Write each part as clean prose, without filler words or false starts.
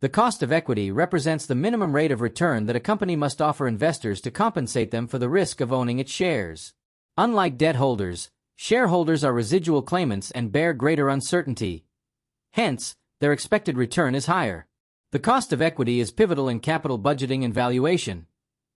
The cost of equity represents the minimum rate of return that a company must offer investors to compensate them for the risk of owning its shares. Unlike debt holders, shareholders are residual claimants and bear greater uncertainty. Hence, their expected return is higher. The cost of equity is pivotal in capital budgeting and valuation,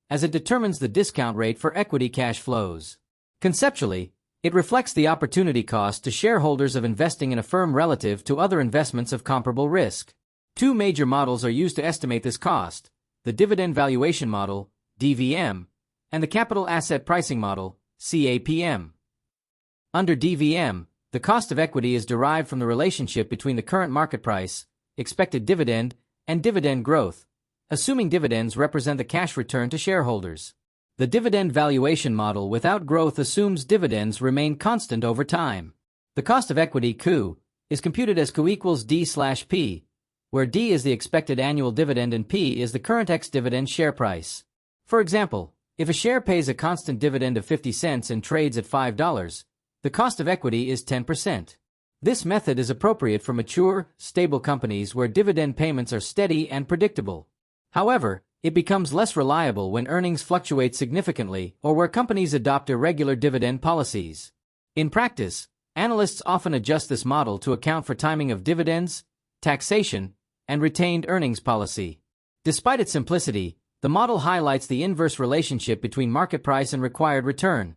as it determines the discount rate for equity cash flows. Conceptually, it reflects the opportunity cost to shareholders of investing in a firm relative to other investments of comparable risk. Two major models are used to estimate this cost: the dividend valuation model, DVM, and the capital asset pricing model, CAPM. Under DVM, the cost of equity is derived from the relationship between the current market price, expected dividend, and dividend growth, assuming dividends represent the cash return to shareholders. The dividend valuation model without growth assumes dividends remain constant over time. The cost of equity, CU, is computed as CU equals D/P, where D is the expected annual dividend and P is the current ex-dividend share price. For example, if a share pays a constant dividend of 50 cents and trades at $5, the cost of equity is 10%. This method is appropriate for mature, stable companies where dividend payments are steady and predictable. However, it becomes less reliable when earnings fluctuate significantly or where companies adopt irregular dividend policies. In practice, analysts often adjust this model to account for timing of dividends, taxation, and retained earnings policy. Despite its simplicity, the model highlights the inverse relationship between market price and required return.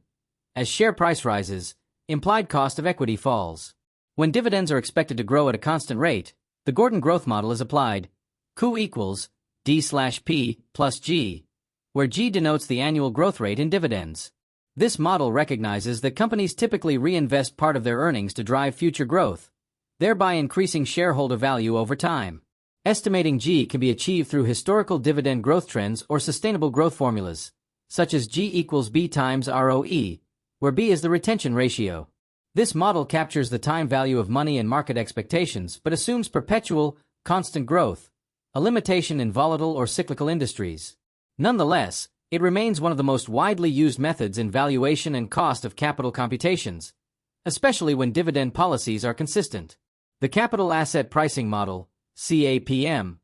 As share price rises, implied cost of equity falls. When dividends are expected to grow at a constant rate, the Gordon growth model is applied. CU equals D/P plus G, where G denotes the annual growth rate in dividends. This model recognizes that companies typically reinvest part of their earnings to drive future growth, thereby increasing shareholder value over time. Estimating G can be achieved through historical dividend growth trends or sustainable growth formulas, such as G equals B times ROE, where B is the retention ratio. This model captures the time value of money and market expectations but assumes perpetual, constant growth, a limitation in volatile or cyclical industries. Nonetheless, it remains one of the most widely used methods in valuation and cost of capital computations, especially when dividend policies are consistent. The capital asset pricing model, CAPM,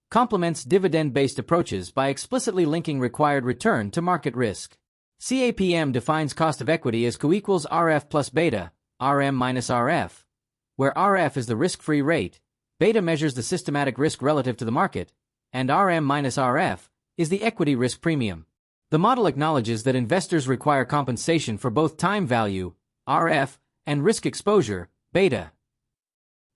complements dividend-based approaches by explicitly linking required return to market risk. CAPM defines cost of equity as CU equals RF plus beta, RM minus RF, where RF is the risk-free rate, beta measures the systematic risk relative to the market, and RM minus RF is the equity risk premium. The model acknowledges that investors require compensation for both time value, RF, and risk exposure, beta.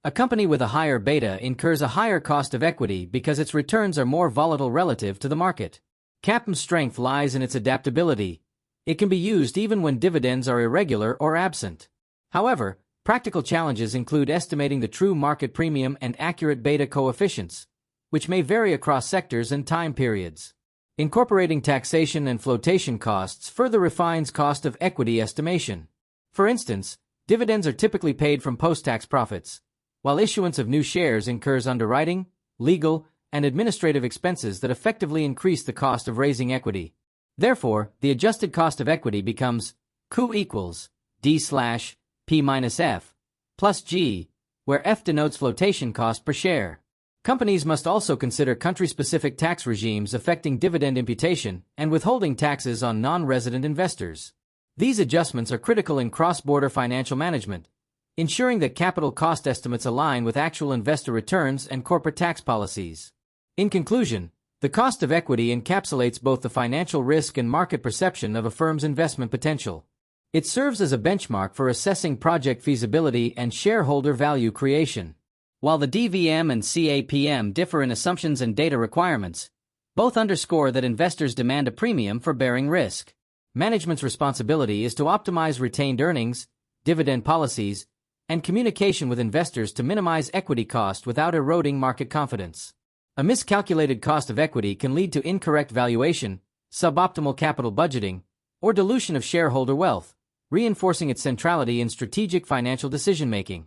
A company with a higher beta incurs a higher cost of equity because its returns are more volatile relative to the market. CAPM's strength lies in its adaptability. It can be used even when dividends are irregular or absent. However, practical challenges include estimating the true market premium and accurate beta coefficients, which may vary across sectors and time periods. Incorporating taxation and flotation costs further refines cost of equity estimation. For instance, dividends are typically paid from post-tax profits, while issuance of new shares incurs underwriting, legal, and administrative expenses that effectively increase the cost of raising equity. Therefore, the adjusted cost of equity becomes CU equals D/P minus F plus G, where F denotes flotation cost per share. Companies must also consider country-specific tax regimes affecting dividend imputation and withholding taxes on non-resident investors. These adjustments are critical in cross-border financial management, ensuring that capital cost estimates align with actual investor returns and corporate tax policies. In conclusion, the cost of equity encapsulates both the financial risk and market perception of a firm's investment potential. It serves as a benchmark for assessing project feasibility and shareholder value creation. While the DVM and CAPM differ in assumptions and data requirements, both underscore that investors demand a premium for bearing risk. Management's responsibility is to optimize retained earnings, dividend policies, and communication with investors to minimize equity cost without eroding market confidence. A miscalculated cost of equity can lead to incorrect valuation, suboptimal capital budgeting, or dilution of shareholder wealth, reinforcing its centrality in strategic financial decision-making.